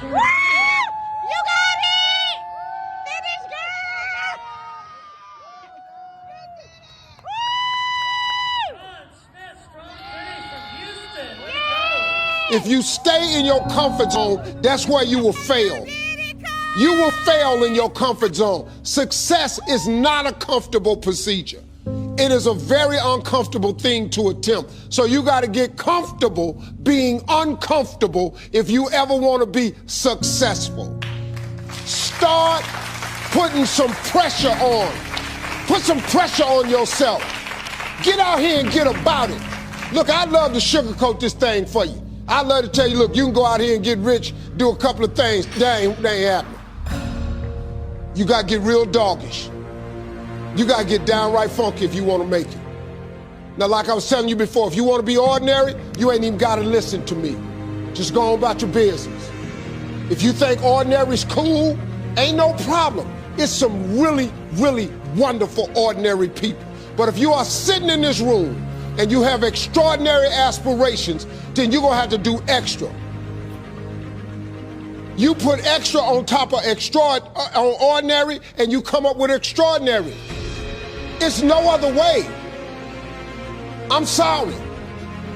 You got it! Finish, girl! If you stay in your comfort zone, that's where you will fail. You will fail in your comfort zone. Success is not a comfortable procedure. It is a very uncomfortable thing to attempt. So you got to get comfortable being uncomfortable if you ever want to be successful. Start putting some pressure on. Put some pressure on yourself. Get out here and get about it. Look, I'd love to sugarcoat this thing for you. I'd love to tell you, look, you can go out here and get rich, do a couple of things. That ain't happening. You got to get real doggish. You got to get downright funky if you want to make it. Now, like I was telling you before, if you want to be ordinary, you ain't even got to listen to me. Just go on about your business. If you think ordinary is cool, ain't no problem. It's some really, really wonderful ordinary people. But if you are sitting in this room and you have extraordinary aspirations, then you're going to have to do extra. You put extra on top of on ordinary, and you come up with extraordinary. It's no other way. I'm sorry,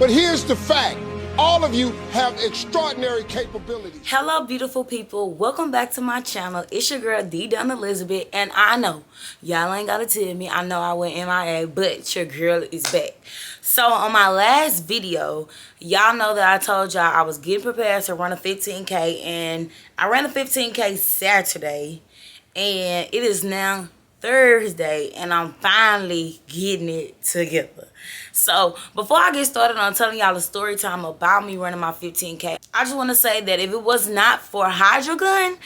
but here's the fact. All of you have extraordinary capabilities. Hello, beautiful people. Welcome back to my channel. It's your girl, D. Dun Elizabeth, and I know y'all ain't gotta tell me. I know I went MIA, but your girl is back. So on my last video, y'all know that I told y'all I was getting prepared to run a 15K, and I ran a 15K Saturday, and it is now Thursday, and I'm finally getting it together. So before I get started on telling y'all a story time about me running my 15K, I just want to say that if it was not for Hydra Gun,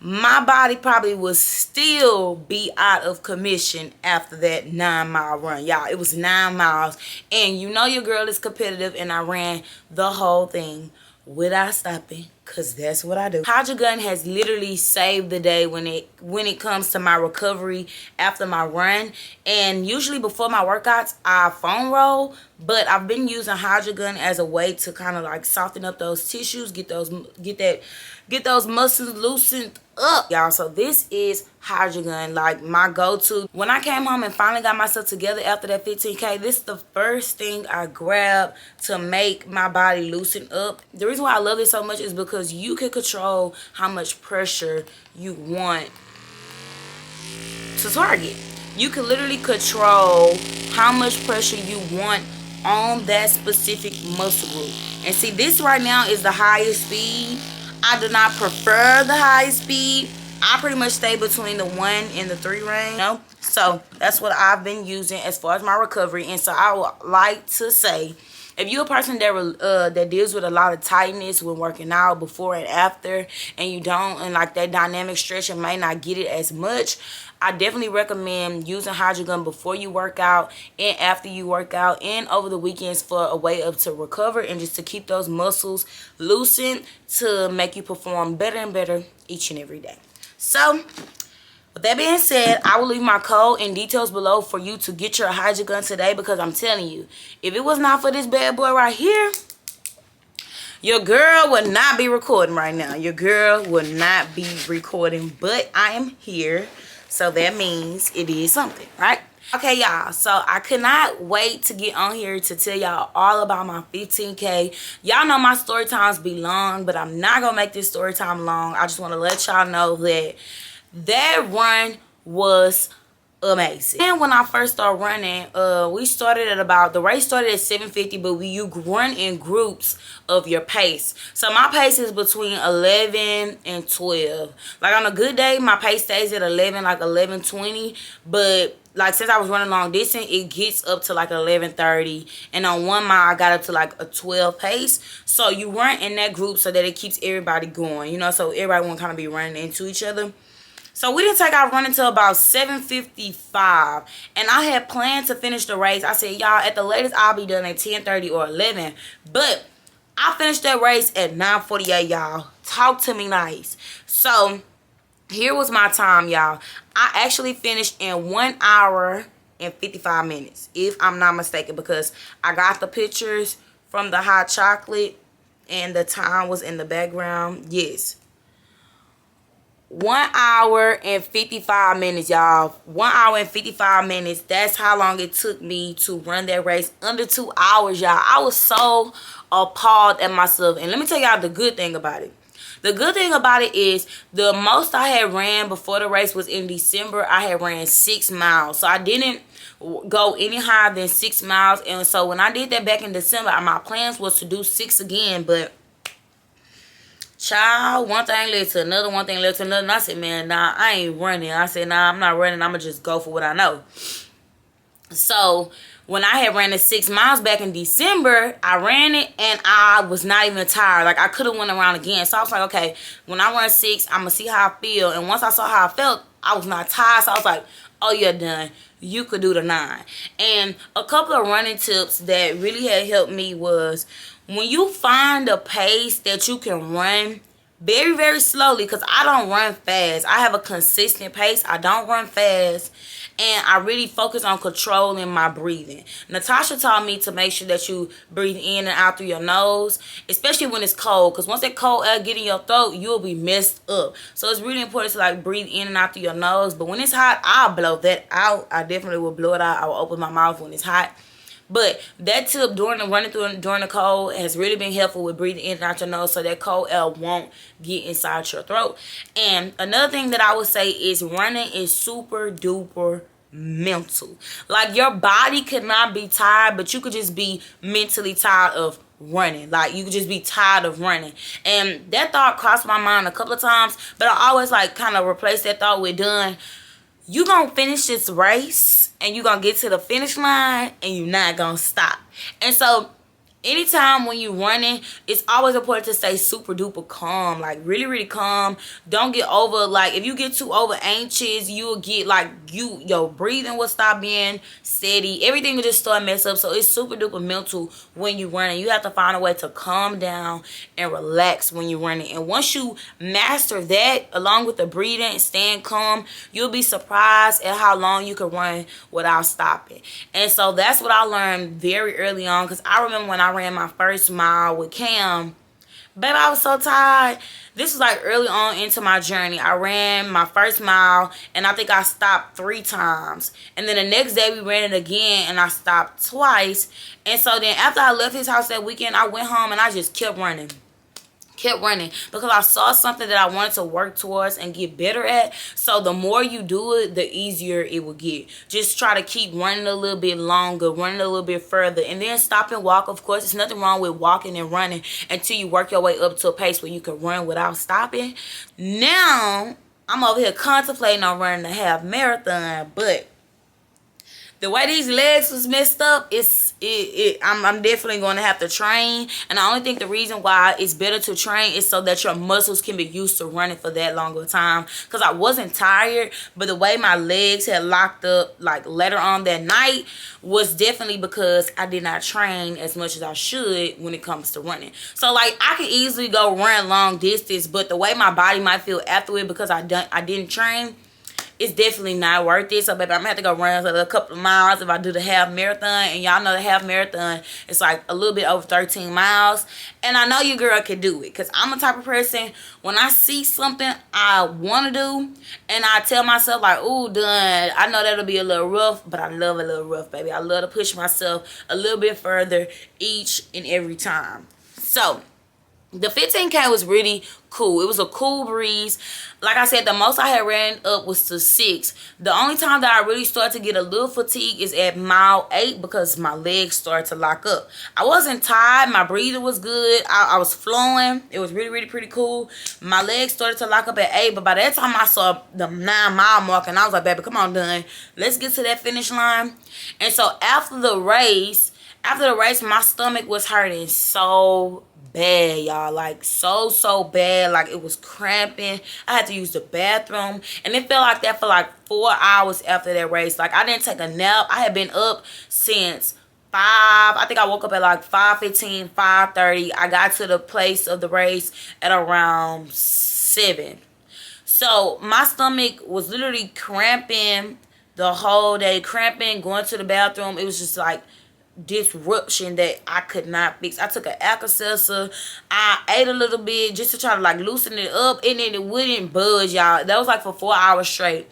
my body probably would still be out of commission after that 9-mile run. Y'all, it was 9 miles, and you know your girl is competitive, and I ran the whole thing without stopping, because that's what I do. Hydra Gun has literally saved the day when it comes to my recovery after my run. And usually before my workouts, I foam roll, but I've been using Hydra Gun as a way to kind of like soften up those tissues, get those muscles loosened up, y'all. So this is Hydra Gun, like my go-to. When I came home and finally got myself together after that 15K, this is the first thing I grabbed to make my body loosen up. The reason why I love this so much is because you can control how much pressure you want to target. You can literally control how much pressure you want on that specific muscle group. And see, this right now is the highest speed. I do not prefer the highest speed. I pretty much stay between the 1 and the 3 range, you know? So that's what I've been using as far as my recovery. And so I would like to say, if you're a person that deals with a lot of tightness when working out before and after, and you don't, and like that dynamic stretch and may not get it as much, I definitely recommend using Hydra Gun before you work out and after you work out and over the weekends for a way of to recover and just to keep those muscles loosened to make you perform better and better each and every day. So with that being said, I will leave my code and details below for you to get your Hydra Gun today, because I'm telling you, if it was not for this bad boy right here, your girl would not be recording right now. Your girl would not be recording, but I am here, so that means it is something, right? Okay, y'all, so I could not wait to get on here to tell y'all all about my 15K. Y'all know my story times be long, but I'm not gonna make this story time long. I just want to let y'all know that that run was amazing. And when I first started running, we started at about, the race started at 7:50, but you run in groups of your pace. So my pace is between 11 and 12. Like on a good day, my pace stays at 11, like 11:20, but like since I was running long distance, it gets up to like 11:30, and on 1 mile I got up to like a 12 pace. So you run in that group so that it keeps everybody going, you know, so everybody won't kind of be running into each other. So we didn't take our run until about 7:55, and I had planned to finish the race. I said, y'all, at the latest I'll be done at 10:30 or 11, but I finished that race at 9:48, y'all. Talk to me nice. So here was my time, y'all. I actually finished in 1 hour and 55 minutes, if I'm not mistaken, because I got the pictures from the hot chocolate and the time was in the background. Yes, 1 hour and 55 minutes, y'all. 1 hour and 55 minutes. That's how long it took me to run that race. Under 2 hours, y'all. I was so appalled at myself. And let me tell y'all the good thing about it. The good thing about it is the most I had ran before the race was in December. I had ran 6 miles. So I didn't go any higher than 6 miles. And so when I did that back in December, my plans was to do 6 again. But child, one thing led to another, one thing led to another. And I said, man, nah, I ain't running. I said, nah, I'm not running. I'm going to just go for what I know. So when I had ran the 6 miles back in December, I ran it and I was not even tired. Like, I could have went around again. So I was like, okay, when I run 6, I'm going to see how I feel. And once I saw how I felt, I was not tired. So I was like, oh, you're done. You could do the 9. And a couple of running tips that really had helped me was when you find a pace that you can run very, very slowly, because I don't run fast. I have a consistent pace. I don't run fast. And I really focus on controlling my breathing. Natasha taught me to make sure that you breathe in and out through your nose, especially when it's cold. Because once that cold air get in your throat, you'll be messed up. So it's really important to like breathe in and out through your nose. But when it's hot, I'll blow that out. I definitely will blow it out. I will open my mouth when it's hot. But that tip during the cold has really been helpful with breathing in and out your nose so that cold air won't get inside your throat. And another thing that I would say is running is super duper mental. Like, your body could not be tired, but you could just be mentally tired of running. Like, you could just be tired of running. And that thought crossed my mind a couple of times, but I always like kind of replace that thought with done. You gonna finish this race and you gonna get to the finish line and you're not gonna stop. And so anytime when you're running, it's always important to stay super duper calm. Like, really, really calm. Don't get over, like, if you get too over anxious, you'll get like, your breathing will stop being steady. Everything will just start mess up. So it's super duper mental when you're running. You have to find a way to calm down and relax when you're running. And once you master that, along with the breathing and staying calm, you'll be surprised at how long you can run without stopping. And so that's what I learned very early on, because I remember when I ran my first mile with Cam, baby, I was so tired. This was like early on into my journey. I ran my first mile and I think I stopped 3 times. And then the next day we ran it again and I stopped twice. And so then after I left his house that weekend, I went home and I just kept running because I saw something that I wanted to work towards and get better at. So the more you do it, the easier it will get. Just try to keep running a little bit longer, running a little bit further, and then stop and walk. Of course, there's nothing wrong with walking and running until you work your way up to a pace where you can run without stopping. Now I'm over here contemplating on running a half marathon, but the way these legs was messed up, I'm definitely going to have to train. And I only think the reason why it's better to train is so that your muscles can be used to running for that longer time. Because I wasn't tired, but the way my legs had locked up like later on that night was definitely because I did not train as much as I should when it comes to running. So like, I could easily go run long distance, but the way my body might feel after it because I didn't train, it's definitely not worth it. So baby, I'm gonna have to go run a couple of miles if I do the half marathon. And y'all know the half marathon is like a little bit over 13 miles. And I know your girl can do it, because I'm the type of person, when I see something I want to do and I tell myself like, ooh, done, I know that'll be a little rough, but I love a little rough, baby. I love to push myself a little bit further each and every time. So the 15K was really cool. It was a cool breeze. Like I said, the most I had ran up was to 6. The only time that I really started to get a little fatigue is at mile 8 because my legs started to lock up. I wasn't tired. My breathing was good. I was flowing. It was really, really pretty cool. My legs started to lock up at 8, but by that time I saw the 9-mile mark and I was like, baby, come on, done. Let's get to that finish line. And so after the race, my stomach was hurting so bad, y'all. Like, so bad. Like, it was cramping. I had to use the bathroom. And it felt like that for like 4 hours after that race. Like, I didn't take a nap. I had been up since 5. I think I woke up at like 5:15, 5:30. I got to the place of the race at around 7. So my stomach was literally cramping the whole day. Cramping, going to the bathroom. It was just like disruption that I could not fix. I took an Alka-Seltzer. I ate a little bit just to try to like loosen it up, and then it wouldn't budge, y'all. That was like for 4 hours straight.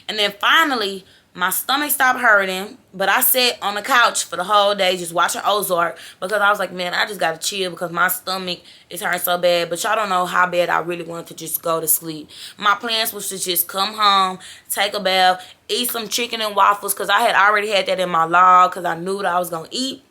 And then finally, my stomach stopped hurting, but I sat on the couch for the whole day just watching Ozark because I was like, man, I just gotta chill because my stomach is hurting so bad. But y'all don't know how bad I really wanted to just go to sleep. My plans was to just come home, take a bath, eat some chicken and waffles because I had already had that in my log because I knew what I was gonna eat.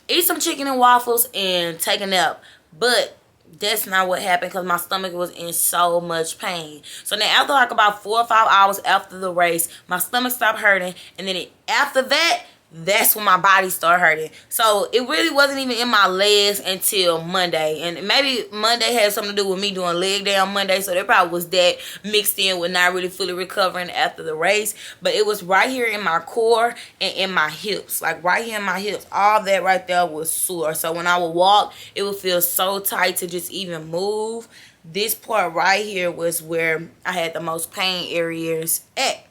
Eat some chicken and waffles and take a nap. But that's not what happened because my stomach was in so much pain. So then after like about 4 or 5 hours after the race, my stomach stopped hurting. And then after that, that's when my body started hurting. So it really wasn't even in my legs until Monday. And maybe Monday had something to do with me doing leg day on Monday. So there probably was that mixed in with not really fully recovering after the race. But it was right here in my core and in my hips. Like right here in my hips. All that right there was sore. So when I would walk, it would feel so tight to just even move. This part right here was where I had the most pain areas at.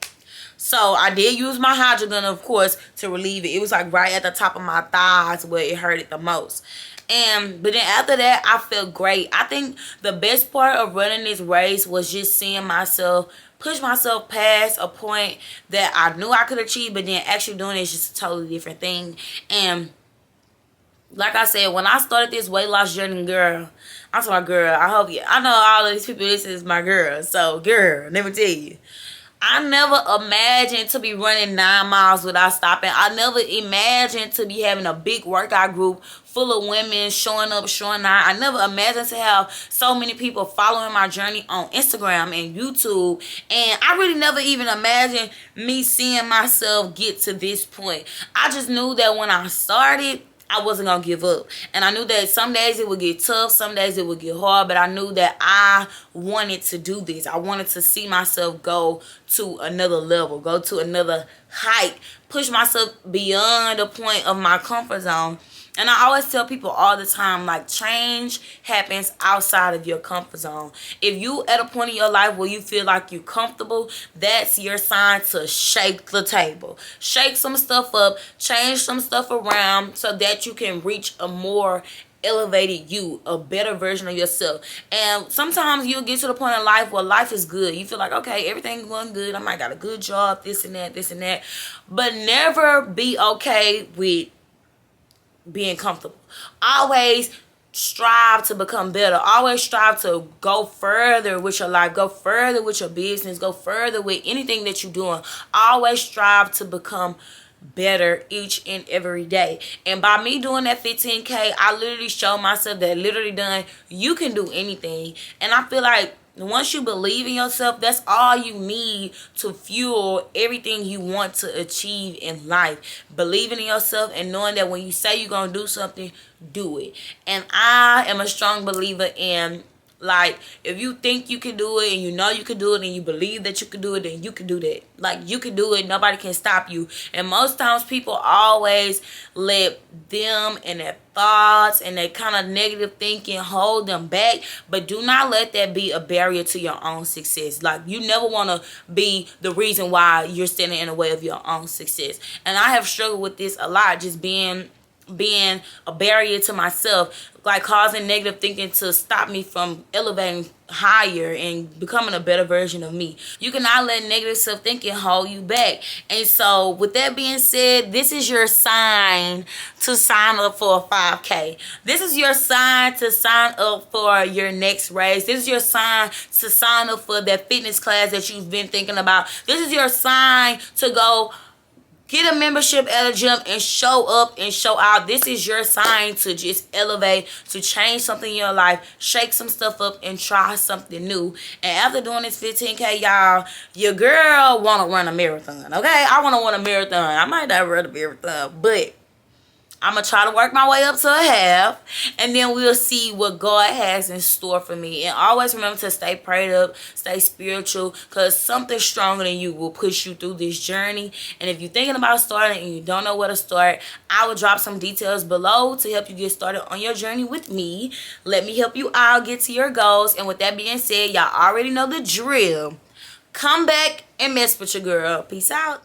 So I did use my Hydra Gun, of course, to relieve it. It was like right at the top of my thighs where it hurted the most. But then after that, I felt great. I think the best part of running this race was just seeing myself push myself past a point that I knew I could achieve, but then actually doing it is just a totally different thing. And like I said, when I started this weight loss journey, girl, I'm talking, girl, I hope you, I know all of these people, this is my girl. So, girl, let me tell you. I never imagined to be running 9 miles without stopping. I never imagined to be having a big workout group full of women showing up, showing out. I never imagined to have so many people following my journey on Instagram and YouTube. And I really never even imagined me seeing myself get to this point. I just knew that when I started, I wasn't going to give up. And I knew that some days it would get tough, some days it would get hard, but I knew that I wanted to do this. I wanted to see myself go to another level, go to another height, push myself beyond the point of my comfort zone. And I always tell people all the time, like, change happens outside of your comfort zone. If you at a point in your life where you feel like you're comfortable, that's your sign to shake the table. Shake some stuff up, change some stuff around so that you can reach a more elevated you, a better version of yourself. And sometimes you'll get to the point in life where life is good. You feel like, okay, everything's going good. I might got a good job, this and that, this and that. But never be okay with being comfortable. Always strive to become better. Always strive to go further with your life, go further with your business, go further with anything that you're doing. Always strive to become better each and every day. And by me doing that 15K, I literally showed myself that literally done, you can do anything. And I feel like once you believe in yourself, that's all you need to fuel everything you want to achieve in life. Believing in yourself and knowing that when you say you're going to do something, do it. And I am a strong believer in, like, if you think you can do it and you know you can do it and you believe that you can do it, then you can do that. Like, you can do it. Nobody can stop you. And most times people always let them and their thoughts and that kind of negative thinking hold them back. But do not let that be a barrier to your own success. Like, you never want to be the reason why you're standing in the way of your own success. And I have struggled with this a lot, just being a barrier to myself, like causing negative thinking to stop me from elevating higher and becoming a better version of me. You cannot let negative self-thinking hold you back. And so with that being said, this is your sign to sign up for a 5K. This is your sign to sign up for your next race. This is your sign to sign up for that fitness class that you've been thinking about. This is your sign to go get a membership at a gym and show up and show out. This is your sign to just elevate, to change something in your life, shake some stuff up and try something new. And after doing this 15K, y'all, your girl want to run a marathon, okay? I want to run a marathon. I might not run a marathon, but I'm going to try to work my way up to a half, and then we'll see what God has in store for me. And always remember to stay prayed up, stay spiritual, because something stronger than you will push you through this journey. And if you're thinking about starting and you don't know where to start, I will drop some details below to help you get started on your journey with me. Let me help you out get to your goals. And with that being said, y'all already know the drill. Come back and mess with your girl. Peace out.